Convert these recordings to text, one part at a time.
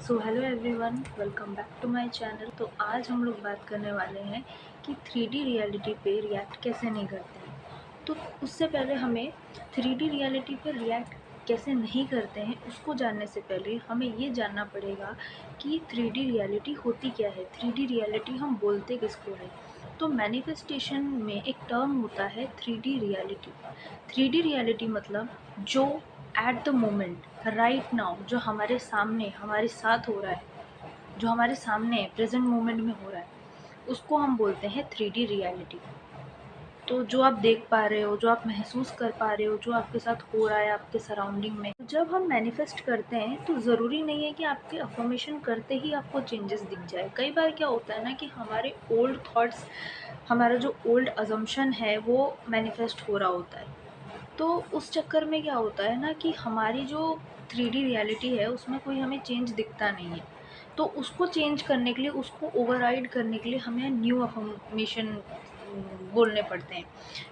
So hello everyone, welcome back to my channel. तो आज हम लोग बात करने वाले हैं कि 3D रियलिटी पे रिएक्ट कैसे नहीं करते हैं। तो उससे पहले हमें 3D रियलिटी पे रिएक्ट कैसे नहीं करते हैं उसको जानने से पहले हमें ये जानना पड़ेगा कि 3D रियलिटी होती क्या है, 3D रियलिटी हम बोलते किसको है। तो मैनिफेस्टेशन में एक टर्म होता है 3D रियलिटी। 3D रियलिटी मतलब जो at the moment right now जो हमारे सामने हमारे साथ हो रहा है, जो हमारे सामने प्रेजेंट मोमेंट में हो रहा है, उसको हम बोलते हैं 3D रियलिटी। तो जो आप देख पा रहे हो, जो आप महसूस कर पा रहे हो, जो आपके साथ हो रहा है आपके सराउंडिंग में। जब हम मैनिफेस्ट करते हैं तो ज़रूरी नहीं है कि आपके अफर्मेशन करते ही आपको चेंजेस दिख जाए। कई बार क्या होता है ना कि हमारे ओल्ड थॉट्स, हमारा जो ओल्ड अजम्पशन है वो मैनिफेस्ट हो रहा होता है। तो उस चक्कर में क्या होता है ना कि हमारी जो 3D रियलिटी है उसमें कोई हमें चेंज दिखता नहीं है। तो उसको चेंज करने के लिए, उसको ओवरराइड करने के लिए हमें न्यू अफर्मेशन बोलने पड़ते हैं,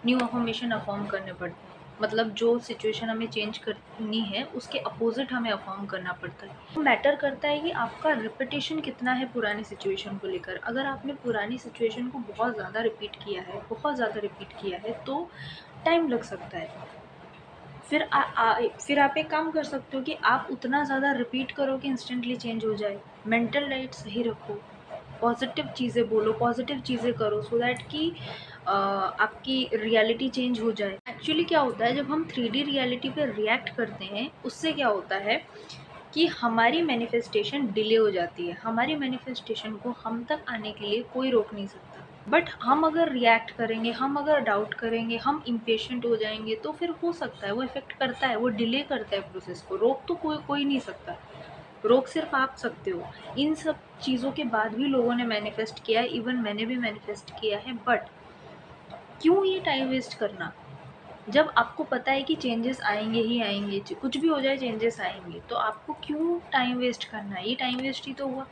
न्यू अफर्मेशन अफर्म करने पड़ते हैं। मतलब जो सिचुएशन हमें चेंज करनी है उसके अपोजिट हमें अफर्म करना पड़ता है। तो मैटर करता है कि आपका रिपीटेशन कितना है पुरानी सिचुएशन को लेकर। अगर आपने पुरानी सिचुएशन को बहुत ज़्यादा रिपीट किया है, बहुत ज़्यादा रिपीट किया है, तो टाइम लग सकता है। फिर आप एक काम कर सकते हो कि आप उतना ज़्यादा रिपीट करो कि इंस्टेंटली चेंज हो जाए। मेंटल डाइट सही रखो, पॉजिटिव चीज़ें बोलो, पॉजिटिव चीज़ें करो, सो दैट कि आपकी रियलिटी चेंज हो जाए। एक्चुअली क्या होता है, जब हम 3D रियलिटी पे रिएक्ट करते हैं उससे क्या होता है कि हमारी मैनिफेस्टेशन डिले हो जाती है। हमारी मैनिफेस्टेशन को हम तक आने के लिए कोई रोक नहीं सकता। बट हम अगर रिएक्ट करेंगे, हम अगर डाउट करेंगे, हम इम्पेशेंट हो जाएंगे, तो फिर हो सकता है वो इफ़ेक्ट करता है, वो डिले करता है प्रोसेस को। रोक तो कोई नहीं सकता, रोक सिर्फ आप सकते हो। इन सब चीज़ों के बाद भी लोगों ने मैनिफेस्ट किया है, इवन मैंने भी मैनिफेस्ट किया है। बट क्यों ये टाइम वेस्ट करना, जब आपको पता है कि चेंजेस आएंगे ही आएंगे, कुछ भी हो जाए चेंजेस आएंगे, तो आपको क्यों टाइम वेस्ट करना है? ये टाइम वेस्ट ही तो हुआ।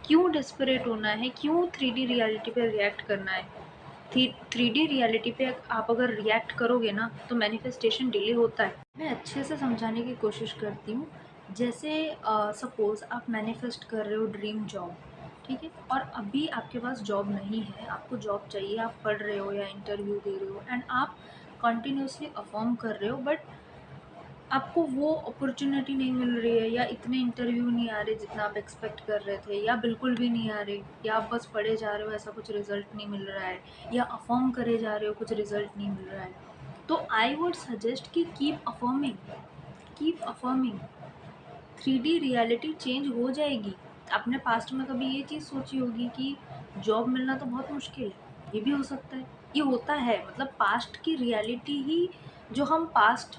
क्यों डेस्परेट होना है, क्यों 3D रियलिटी पे रिएक्ट करना है? 3D रियलिटी पे आप अगर रिएक्ट करोगे ना तो मैनिफेस्टेशन डिले होता है। मैं अच्छे से समझाने की कोशिश करती हूँ। जैसे सपोज़ आप मैनिफेस्ट कर रहे हो ड्रीम जॉब, ठीक है? और अभी आपके पास जॉब नहीं है, आपको जॉब चाहिए, आप पढ़ रहे हो या इंटरव्यू दे रहे हो एंड आप कंटिन्यूअसली अफर्म कर रहे हो, बट आपको वो अपॉर्चुनिटी नहीं मिल रही है, या इतने इंटरव्यू नहीं आ रहे जितना आप एक्सपेक्ट कर रहे थे, या बिल्कुल भी नहीं आ रहे, या आप बस पढ़े जा रहे हो, ऐसा कुछ रिजल्ट नहीं मिल रहा है, या अफर्म करे जा रहे हो, कुछ रिजल्ट नहीं मिल रहा है। तो आई वुड सजेस्ट कि keep affirming, keep affirming. 3D reality change हो जाएगी। आपने पास्ट में कभी ये चीज़ सोची होगी कि जॉब मिलना तो बहुत मुश्किल है? ये भी हो सकता है, ये होता है। मतलब पास्ट की रियलिटी ही, जो हम पास्ट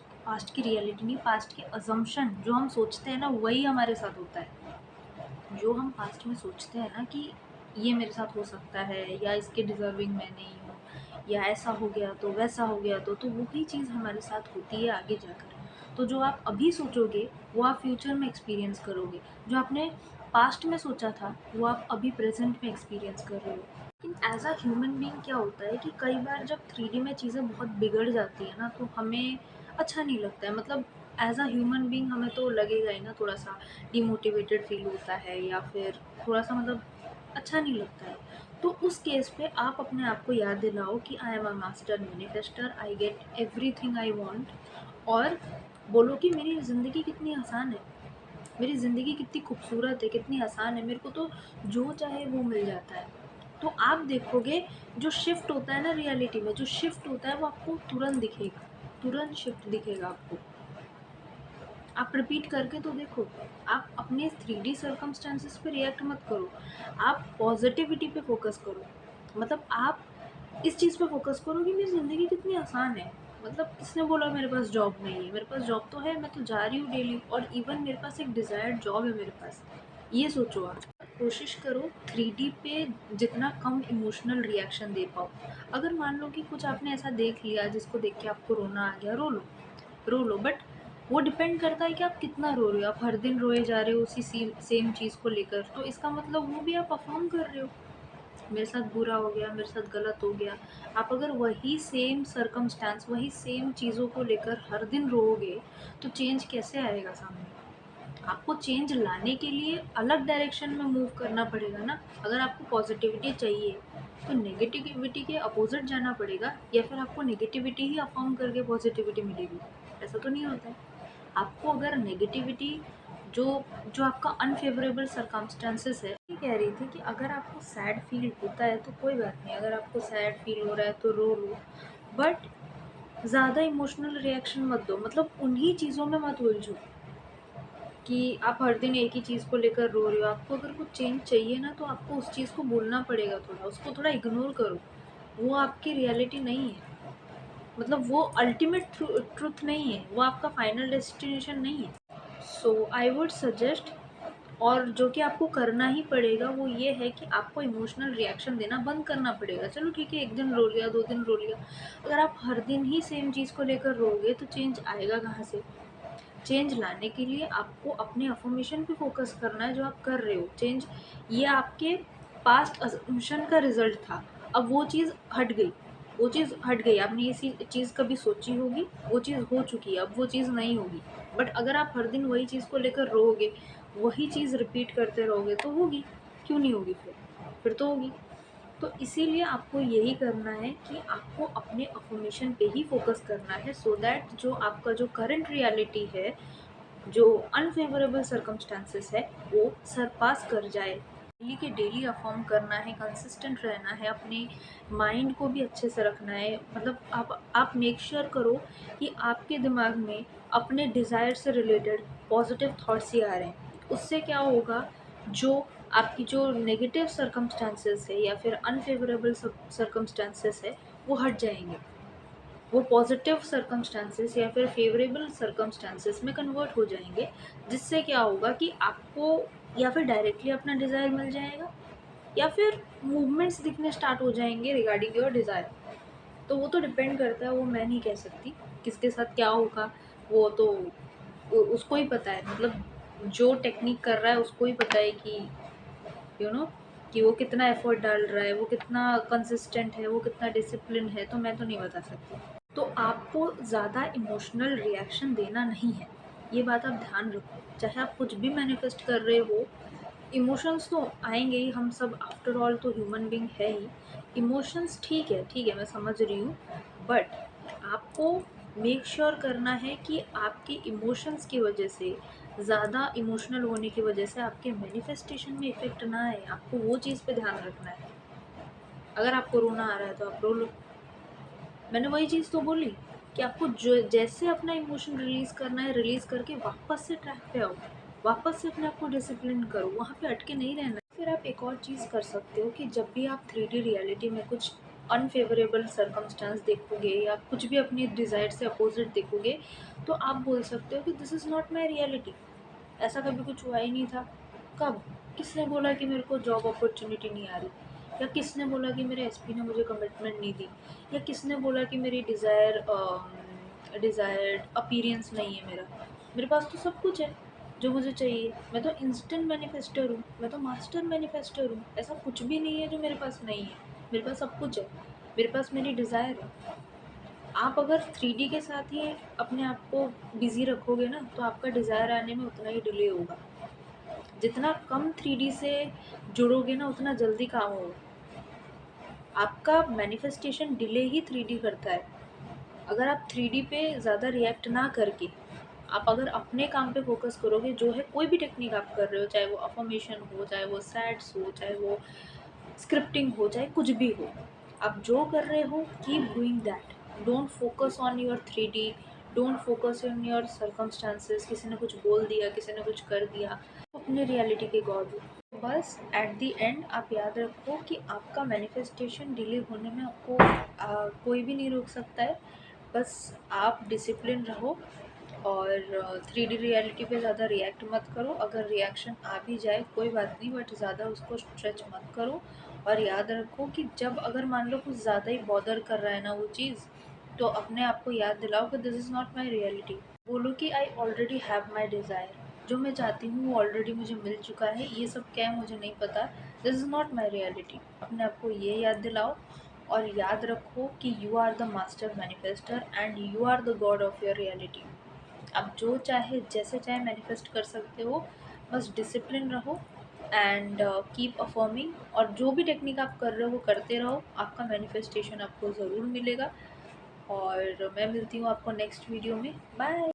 की रियलिटी नहीं, पास्ट के अजम्पशन जो हम सोचते हैं ना, वही हमारे साथ होता है। जो हम पास्ट में सोचते हैं ना कि ये मेरे साथ हो सकता है, या इसके डिज़र्विंग मैं नहीं हूँ, या ऐसा हो गया तो वैसा हो गया तो वही चीज़ हमारे साथ होती है आगे जाकर। तो जो आप अभी सोचोगे वो आप फ्यूचर में एक्सपीरियंस करोगे। जो आपने पास्ट में सोचा था वो आप अभी प्रेजेंट में एक्सपीरियंस कर रहे हो। लेकिन एज अ ह्यूमन बीइंग क्या होता है कि कई बार जब 3D में चीज़ें बहुत बिगड़ जाती है ना, तो हमें अच्छा नहीं लगता है। मतलब एज अ ह्यूमन बीइंग हमें तो लगेगा ही ना, थोड़ा सा डिमोटिवेटेड फील होता है, या फिर थोड़ा सा मतलब अच्छा नहीं लगता है। तो उस केस पे आप अपने आप को याद दिलाओ कि I am a master manifester, I get everything I want. और बोलो कि मेरी ज़िंदगी कितनी आसान है, मेरी ज़िंदगी कितनी खूबसूरत है, कितनी आसान है, मेरे को तो जो चाहे वो मिल जाता है। तो आप देखोगे जो शिफ्ट होता है ना रियलिटी में, जो शिफ्ट होता है वो आपको तुरंत दिखेगा, तुरंत शिफ्ट दिखेगा आपको। आप रिपीट करके तो देखो। आप अपने 3D सर्कमस्टांसेस पे रिएक्ट मत करो, आप पॉजिटिविटी पे फोकस करो। मतलब आप इस चीज़ पे फोकस करो कि मेरी ज़िंदगी कितनी आसान है। मतलब किसने बोला मेरे पास जॉब नहीं है? मेरे पास जॉब तो है, मैं तो जा रही हूँ डेली, और इवन मेरे पास एक डिज़ायर्ड जॉब है मेरे पास। ये सोचो आप। कोशिश करो 3D पे जितना कम इमोशनल रिएक्शन दे पाओ। अगर मान लो कि कुछ आपने ऐसा देख लिया जिसको देख के आपको रोना आ गया, रो लो, रो लो। बट वो डिपेंड करता है कि आप कितना रो रहे हो। आप हर दिन रोए जा रहे हो उसी सेम चीज़ को लेकर, तो इसका मतलब वो भी आप परफॉर्म कर रहे हो। मेरे साथ बुरा हो गया, मेरे साथ गलत हो गया। आप अगर वही सेम सर्कमस्टांस, वही सेम चीज़ों को लेकर हर दिन रोओगे, तो चेंज कैसे आएगा सामने? आपको चेंज लाने के लिए अलग डायरेक्शन में मूव करना पड़ेगा ना। अगर आपको पॉजिटिविटी चाहिए तो नेगेटिविटी के अपोजिट जाना पड़ेगा, या फिर आपको नेगेटिविटी ही अफॉर्म करके पॉजिटिविटी मिलेगी? ऐसा तो नहीं होता है। आपको अगर नेगेटिविटी जो जो आपका अनफेवरेबल सरकमस्टेंसेस है, ये कह रही थी कि अगर आपको सैड फील होता है तो कोई बात नहीं, अगर आपको सैड फील हो रहा है तो रो लो, बट ज़्यादा इमोशनल रिएक्शन मत दो, मतलब उन्हीं चीज़ों में मत उलझो कि आप हर दिन एक ही चीज़ को लेकर रो रहे हो। आपको अगर कुछ चेंज चाहिए ना, तो आपको उस चीज़ को बोलना पड़ेगा, थोड़ा उसको थोड़ा इग्नोर करो। वो आपकी रियलिटी नहीं है, मतलब वो अल्टीमेट ट्रुथ नहीं है, वो आपका फाइनल डेस्टिनेशन नहीं है। सो आई वुड सजेस्ट, और जो कि आपको करना ही पड़ेगा, वो ये है कि आपको इमोशनल रिएक्शन देना बंद करना पड़ेगा। चलो ठीक है, एक दिन रो लिया, 2 दिन रो लिया, अगर आप हर दिन ही सेम चीज़ को लेकर रोओगे तो चेंज आएगा कहाँ से? चेंज लाने के लिए आपको अपने अफर्मेशन पे फोकस करना है जो आप कर रहे हो। चेंज ये आपके पास्ट अजम्पशन का रिजल्ट था, अब वो चीज़ हट गई, वो चीज़ हट गई। आपने ये चीज़ कभी सोची होगी, वो चीज़ हो चुकी है, अब वो चीज़ नहीं होगी। बट अगर आप हर दिन वही चीज़ को लेकर रोओगे, वही चीज़ रिपीट करते रहोगे, तो होगी। क्यों नहीं होगी? फिर तो होगी। तो इसीलिए आपको यही करना है कि आपको अपने अफर्मेशन पे ही फोकस करना है, सो दैट जो आपका जो करंट रियलिटी है, जो अनफेवरेबल सर्कमस्टांसेस है, वो सरपास कर जाए। डेली के डेली अफर्म करना है, कंसिस्टेंट रहना है, अपने माइंड को भी अच्छे से रखना है। मतलब आप मेक श्योर करो कि आपके दिमाग में अपने डिज़ायर से रिलेटेड पॉजिटिव थॉट्स ही आ रहे हैं। उससे क्या होगा, जो आपकी जो नेगेटिव सर्कमस्टांसेस है या फिर अनफेवरेबल सर्कमस्टांसेस है, वो हट जाएंगे, वो पॉजिटिव सर्कमस्टांसेस या फिर फेवरेबल सर्कमस्टांसेस में कन्वर्ट हो जाएंगे। जिससे क्या होगा कि आपको या फिर डायरेक्टली अपना डिज़ायर मिल जाएगा, या फिर मूवमेंट्स दिखने स्टार्ट हो जाएंगे रिगार्डिंग योर डिज़ायर। तो वो तो डिपेंड करता है, वो मैं नहीं कह सकती किसके साथ क्या होगा। वो तो उसको ही पता है, मतलब जो टेक्निक कर रहा है उसको ही पता है कि कि वो कितना एफर्ट डाल रहा है, वो कितना कंसिस्टेंट है, वो कितना डिसिप्लिन है। तो मैं तो नहीं बता सकती। तो आपको ज़्यादा इमोशनल रिएक्शन देना नहीं है, ये बात आप ध्यान रखो। चाहे आप कुछ भी मैनिफेस्ट कर रहे हो, इमोशंस तो आएंगे ही, हम सब आफ्टर ऑल तो ह्यूमन बीइंग है ही। इमोशंस ठीक है, मैं समझ रही हूँ, बट आपको मेक श्योर करना है कि आपके इमोशंस की वजह से, ज़्यादा इमोशनल होने की वजह से आपके मैनिफेस्टेशन में इफ़ेक्ट ना आए। आपको वो चीज़ पे ध्यान रखना है। अगर आपको रोना आ रहा है तो आप रो लो, मैंने वही चीज़ तो बोली कि आपको जो जैसे अपना इमोशन रिलीज़ करना है, रिलीज़ करके वापस से ट्रैक पे आओ, वापस से अपने आप को डिसिप्लिन करो, वहाँ पे अटके नहीं रहना। फिर आप एक और चीज़ कर सकते हो कि जब भी आप 3D रियलिटी में कुछ अनफेवरेबल सर्कमस्टांस देखोगे या कुछ भी अपनी डिज़ायर से अपोजिट देखोगे, तो आप बोल सकते हो कि this is not my reality. ऐसा कभी कुछ हुआ ही नहीं था। कब? किसने बोला कि मेरे को जॉब अपॉर्चुनिटी नहीं आ रही? या किसने बोला कि मेरे एसपी ने मुझे कमिटमेंट नहीं दी? या किसने बोला कि मेरी डिज़ायर्ड अपीयरेंस नहीं है मेरा? मेरे पास तो सब कुछ है जो मुझे चाहिए। मैं तो इंस्टेंट मैनिफेस्टर हूँ, मैं तो मास्टर मैनिफेस्टर हूँ। ऐसा कुछ भी नहीं है जो मेरे पास नहीं है। मेरे पास सब कुछ है। मेरे पास मेरी डिज़ायर है। आप अगर 3D के साथ ही अपने आप को बिज़ी रखोगे ना, तो आपका डिज़ायर आने में उतना ही डिले होगा। जितना कम 3D से जुड़ोगे ना, उतना जल्दी काम होगा। आपका मैनिफेस्टेशन डिले ही 3D करता है। अगर आप 3D पे ज़्यादा रिएक्ट ना करके, आप अगर अपने काम पे फोकस करोगे, जो है कोई भी टेक्निक आप कर रहे हो, चाहे वो अफर्मेशन हो, चाहे वो सैट्स हो, चाहे वो स्क्रिप्टिंग हो, चाहे कुछ भी हो, आप जो कर रहे हो keep doing that. Don't focus on your 3D, don't focus on your circumstances. किसी ने कुछ बोल दिया, किसी ने कुछ कर दिया, अपने रियलिटी के गॉड हो। बस एट द एंड आप याद रखो कि आपका मैनिफेस्टेशन डिले होने में आपको कोई भी नहीं रोक सकता है। बस आप डिसिप्लिन रहो, और 3D रियलिटी पे ज़्यादा रिएक्ट मत करो। अगर रिएक्शन आ भी जाए कोई बात नहीं, बट ज़्यादा उसको स्ट्रेच मत करो। और याद रखो कि जब अगर मान लो कुछ ज़्यादा ही बॉदर कर रहा है ना वो चीज़, तो अपने आप को याद दिलाओ कि this is not my reality. बोलो कि I already have my desire, जो मैं चाहती हूँ वो ऑलरेडी मुझे मिल चुका है, ये सब क्या है मुझे नहीं पता, this is not my reality. अपने आप को ये याद दिलाओ, और याद रखो कि you are the master manifester and you are the god of your reality. आप जो चाहे जैसे चाहे मैनिफेस्ट कर सकते हो, बस डिसिप्लिन रहो एंड कीप अफर्मिंग, और जो भी टेक्निक आप कर रहे हो वो करते रहो, आपका मैनिफेस्टेशन आपको ज़रूर मिलेगा। और मैं मिलती हूँ आपको नेक्स्ट वीडियो में। बाय।